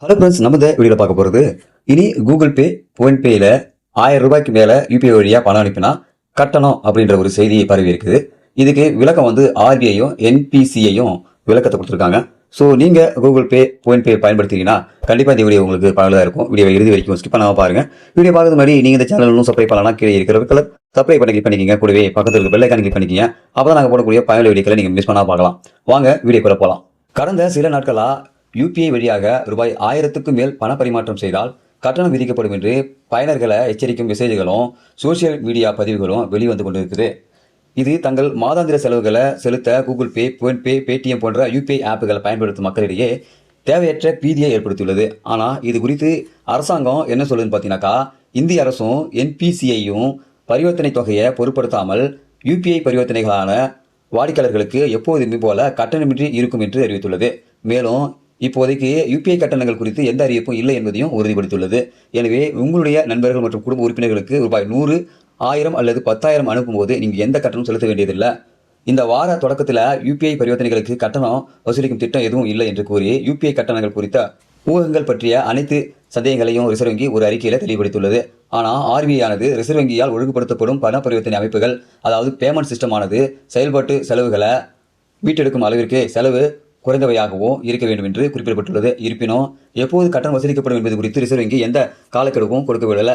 Hello friends, நம்ம இந்த வீடியோவில் பார்க்க போகிறது இனி கூகுள் பே, ஃபோன்பேயில் 1000 ரூபாய்க்கு மேலே யூபிஐ வழியாக பணம் அனுப்பினா கட்டணம் அப்படின்ற ஒரு செய்தியை பரவி இருக்குது. இதுக்கு விளக்கம் ஆர்பிஐயும் என்பிசிஐயும் விளக்கத்தை கொடுத்துருக்காங்க. ஸோ நீங்கள் கூகுள் பே, ஃபோன்பே பயன்படுத்திங்கன்னா கண்டிப்பாக இந்த வீடியோ உங்களுக்கு பலதாக இருக்கும். வீடியோ இறுதி வரைக்கும் ஸ்கிப் பண்ணாமல் பாருங்கள். வீடியோ பார்க்கறது மாதிரி நீங்கள் இந்த சேனல் இன்னும் சப்ஸ்கிரைப் பண்ணலாம். கீழே இருக்கிற கலர் சப்ஸ்கிரைப் பண்ணி கிளிக் பண்ணிக்கிங்க. கூடவே பக்கத்தில் இருக்க பெல் ஐகான் கிளிக் பண்ணிக்கிங்க. அப்போ தான் நாங்கள் போடக்கூடிய பயனுள்ள வீடியோக்களை நீங்கள் மிஸ் பண்ணாமல் பார்க்கலாம். வாங்க வீடியோக்குள்ள போகலாம். கடந்த சில நாட்களாக யூபிஐ வழியாக ரூபாய் 1000க்கும் மேல் பண பரிமாற்றம் செய்தால் கட்டணம் விதிக்கப்படும் என்று பயனர்களை எச்சரிக்கும் மெசேஜ்களும் சோசியல் மீடியா பதிவுகளும் வெளிவந்து கொண்டிருக்குது. இது தங்கள் மாதாந்திர செலவுகளை செலுத்த கூகுள் பே, ஃபோன்பே, பேடிஎம் போன்ற யூபிஐ ஆப்புகளை பயன்படுத்தும் மக்களிடையே தேவையற்ற பீதியை ஏற்படுத்தியுள்ளது. ஆனால் இது குறித்து அரசாங்கம் என்ன சொல்லுதுன்னு பார்த்தீங்கன்னாக்கா, இந்திய அரசும் என்பிசிஐயும் பரிவர்த்தனை தொகையை பொருட்படுத்தாமல் யூபிஐ பரிவர்த்தனைகளான வாடிக்கையாளர்களுக்கு எப்போதுமே போல கட்டணமின்றி இருக்கும் என்று அறிவித்துள்ளது. மேலும் இப்போதைக்கு யூபிஐ கட்டணங்கள் குறித்து எந்த அறிவிப்பும் இல்லை என்பதையும் உறுதிப்படுத்தியுள்ளது. எனவே உங்களுடைய நண்பர்கள் மற்றும் குடும்ப உறுப்பினர்களுக்கு ரூபாய் 100, 1000 அல்லது 10,000 அனுப்பும்போது நீங்கள் எந்த கட்டணம் செலுத்த வேண்டியதில்லை. இந்த வார தொடக்கத்தில் யூபிஐ பரிவர்த்தனைகளுக்கு கட்டணம் வசூலிக்கும் திட்டம் எதுவும் இல்லை என்று கூறி யூபிஐ கட்டணங்கள் குறித்த ஊகங்கள் பற்றிய அனைத்து சந்தேகங்களையும் ரிசர்வ் வங்கி ஒரு அறிக்கையில் தெளிவுபடுத்தியுள்ளது. ஆனால் ஆர்பிஐ ஆனது ரிசர்வ் வங்கியால் ஒழுங்குபடுத்தப்படும் பண பரிவர்த்தனை அமைப்புகள், அதாவது பேமெண்ட் சிஸ்டம் ஆனது செயல்பாட்டு செலவுகளை மீட்டெடுக்கும் அளவிற்கு செலவு குறைந்தவையாகவும் இருக்க வேண்டும் என்று குறிப்பிடப்பட்டுள்ளது. இருப்பினும் எப்போது கட்டணம் வசூலிக்கப்படும் என்பது குறித்து ரிசர்வ் வங்கி எந்த காலக்கெடுவும் கொடுக்கவில்லை.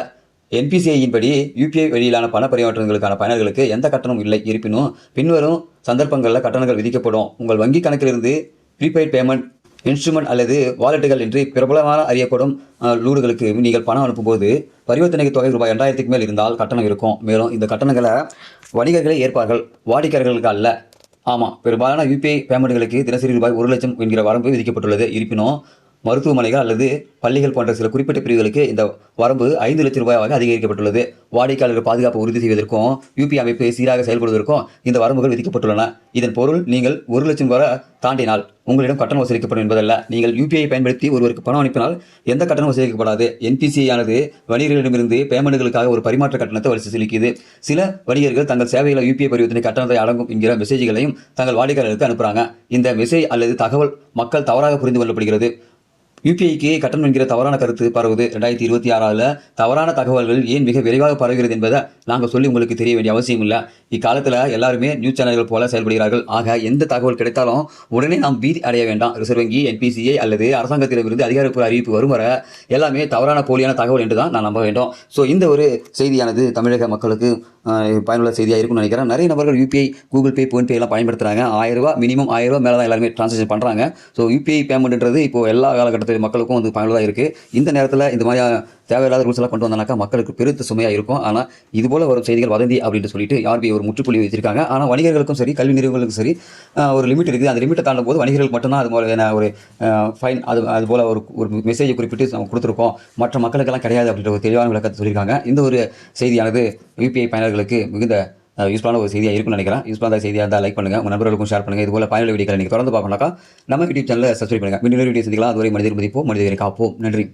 என்பிசிஐயின் படி யூபிஐ வழியிலான பண பரிமாற்றங்களுக்கான பயனர்களுக்கு எந்த கட்டணமும் இல்லை. இருப்பினும் பின்வரும் சந்தர்ப்பங்களில் கட்டணங்கள் விதிக்கப்படும். உங்கள் வங்கி கணக்கிலிருந்து ப்ரீபெய்ட் பேமெண்ட் இன்ஸ்ட்ருமெண்ட் அல்லது வாலெட்டுகள் என்று பிரபலமான அறியப்படும் லூடுகளுக்கு நீங்கள் பணம் அனுப்பும்போது பரிவர்த்தனை தொகை ரூபாய் 2000க்கு மேல் இருந்தால் கட்டணம் இருக்கும். மேலும் இந்த கட்டணங்களை வணிகர்களே ஏற்பார்கள், வாடிக்கையாளர்களுக்கு அல்ல. ஆமாம், பெரும்பாலான யூபிஐ பேமெண்ட்களுக்கு தினசரி ரூபாய் 1 லட்சம் என்கிற வரம்பு விதிக்கப்பட்டுள்ளது. இருப்பினும் மருத்துவமனைகள் அல்லது பள்ளிகள் போன்ற சில குறிப்பிட்ட பிரிவுகளுக்கு இந்த வரம்பு 5 லட்சம் ரூபாயாக அதிகரிக்கப்பட்டுள்ளது. வாடிக்கையாளர்கள் பாதுகாப்பு உறுதி செய்வதற்கும் யூபிஐ அமைப்பு சீராக செயல்படுவதற்கும் இந்த வரம்புகள் விதிக்கப்பட்டுள்ளன. இதன் பொருள், நீங்கள் 1 லட்சம் வரை தாண்டினால் உங்களிடம் கட்டணம் வசூலிக்கப்படும் என்பதல்ல. நீங்கள் யூபிஐ பயன்படுத்தி ஒருவருக்கு பணம் அனுப்பினால் எந்த கட்டணம் வசூலிக்கப்படாது. என்பிசிஐ ஆனது வணிகர்களிடமிருந்து பேமெண்ட்களுக்காக ஒரு பரிமாற்ற கட்டணத்தை வசூலிக்குது. சில வணிகர்கள் தங்கள் சேவைகளை யூபிஐ பரிவர்த்தனை கட்டணத்தை அடங்கும் என்கிற மெசேஜ்களையும் தங்கள் வாடிக்கையாளர்களுக்கு அனுப்புகிறாங்க. இந்த மெசேஜ் அல்லது தகவல் மக்கள் தவறாக புரிந்து கொள்ளப்படுகிறது. யூபிஐக்கு கட்டணம் என்கிற தவறான கருத்து பரவுது. 2026 தவறான தகவல்கள் ஏன் மிக விரைவாக பரவுகிறது என்பதை நாங்கள் சொல்லி உங்களுக்கு தெரிய வேண்டிய அவசியம் இல்லை. இக்காலத்தில் எல்லாருமே நியூஸ் சேனல்கள் போல செயல்படுகிறார்கள். ஆக எந்த தகவல் கிடைத்தாலும் உடனே நாம் பீதி அடைய வேண்டாம். ரிசர்வ் வங்கி, என்பிசிஐ அல்லது அரசாங்கத்திலிருந்து அதிகாரப்பூர்வ அறிவிப்பு வரும் வரை எல்லாமே தவறான போலியான தகவல் என்று தான் நான் நம்ப வேண்டும். ஸோ இந்த ஒரு செய்தியானது தமிழக மக்களுக்கு பயனுள்ள செய்தியாக இருக்கும்னு நினைக்கிறேன். நிறைய நபர்கள் யூபிஐ, கூகுள் பே, ஃபோன்பே எல்லாம் பயன்படுத்துகிறாங்க. 1000 ரூபா மினிமம் 1000 ரூபா மேலே தான் எல்லாருமே டிரான்சாக்ஷன் பண்ணுறாங்க. ஸோ யூபிஐ பேமெண்ட்ன்றது இப்போ எல்லா காலகட்டத்தில் மக்களுக்கும் பயனுள்ளதாக இருக்குது. இந்த நேரத்தில் இந்த மாதிரி தேவையில்லாத ரூல்ஸ் எல்லாம் கொண்டு வந்தானாக்கா மக்களுக்கு பெருத்த சுமையாக இருக்கும். ஆனால் இதுபோல் வரும் செய்திகள் வதந்தி அப்படின்னு சொல்லிட்டு ஆர்பிஐ ஒரு முற்றுப்புள்ளி வச்சிருக்காங்க. ஆனால் வணிகர்களுக்கும் சரி, கல்வி நிறுவனங்களுக்கும் சரி ஒரு லிமிட் இருக்குது. அந்த லிமிட்டை தாண்டும் போது வணிகர்களுக்கு மட்டும்தான் அது போல ஒரு ஃபைன், அது போல் ஒரு மெசேஜை குறிப்பிட்டு நம்ம கொடுத்துருக்கோம். மற்ற மக்களுக்கெல்லாம் கிடையாது அப்படின்ற ஒரு தெளிவான விளக்கத்தை சொல்லியிருக்காங்க. இந்த ஒரு செய்தியானது யூபிஐ பயனர்களுக்கு மிகுந்த யூஸ்ஃபுல்லான ஒரு செய்தியாக இருக்கும்னு நினைக்கிறேன். யூஸ்ஃபுல்லான செய்தியாக இருந்தால் லைக் பண்ணுங்கள், உங்கள் நண்பர்களுக்கும் ஷேர் பண்ணுங்கள். இது போல பயனுள்ள வீடியோக்களை நீங்கள் தொடர்ந்து பார்க்கணும்னாக்கா நம்ம யூடியூப் சேனலில் சப்ஸ்கிரைப் பண்ணுங்கள். வீடியோ சந்திக்கலாம். அதுவரை மனிதர் மதிப்போம், மனிதரை காப்போம். நன்றி.